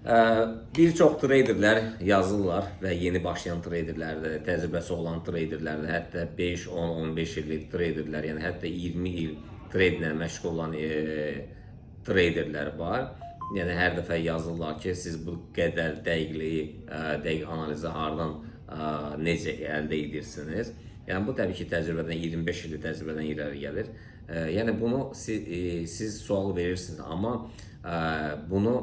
Bir çox traderlər yazırlar və yeni başlayan traderlərdə, təcrübəsi olan traderlərdə, hətta 5, 10, 15 illik traderlər, yəni hətta 20 il treyderlə məşğul olan traderlər var. Yəni hər dəfə yazırlar ki, siz bu qədər dəqiqliyi, dəqiq analizi hardan necə əldə edirsiniz? Yəni bu təbii ki, təcrübədən 25 illik təcrübədən irəli gəlir. Yəni bunu siz sual verirsiniz, amma bunu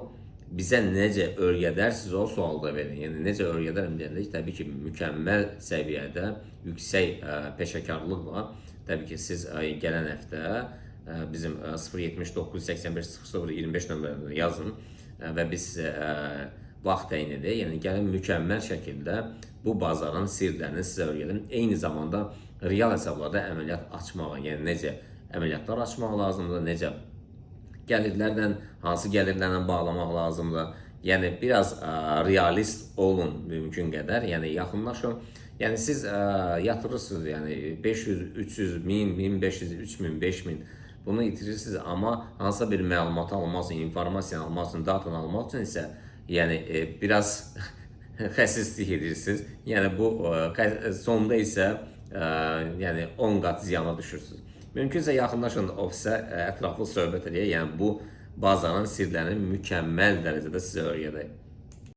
bizə necə öyrədərsiniz o sualda verin. Yəni necə öyrədərəm deyəndə təbii ki, mükəmməl səviyyədə, yüksək peşəkarlıqla təbii ki, siz gələn həftə bizim 079 85 00 25 nömrələrini yazın və biz sizə vaxt təyin edək. Yəni gəlin mükəmməl şəkildə bu bazarın sirlərini sizə öyrədim. Eyni zamanda real hesablarda əməliyyat açmağa, yəni necə əməliyyatlar açmaq lazımdır, necə gəlirlərlə, hansı gəlirlərlə bağlamaq lazımdır. Yəni biraz realist olun mümkün qədər, yəni yaxınlaşın. Yəni siz yatırırsınız, yəni 500, 300, 1000, 1500, 3000, 5000 bunu itirirsiniz, amma hansısa bir məlumatı almaq üçün, informasiyanı almaq üçün, datanı almaq üçün isə yəni biraz xəsislik edirsiniz. Yəni bu sonda isə yəni 10 qat ziyana düşürsünüz. Mümkünsə yaxınlaşın ofisə, ətraflı söhbət edək. Yəni bu bazanın sirlərini mükəmməl dərəcədə sizə öyrədək.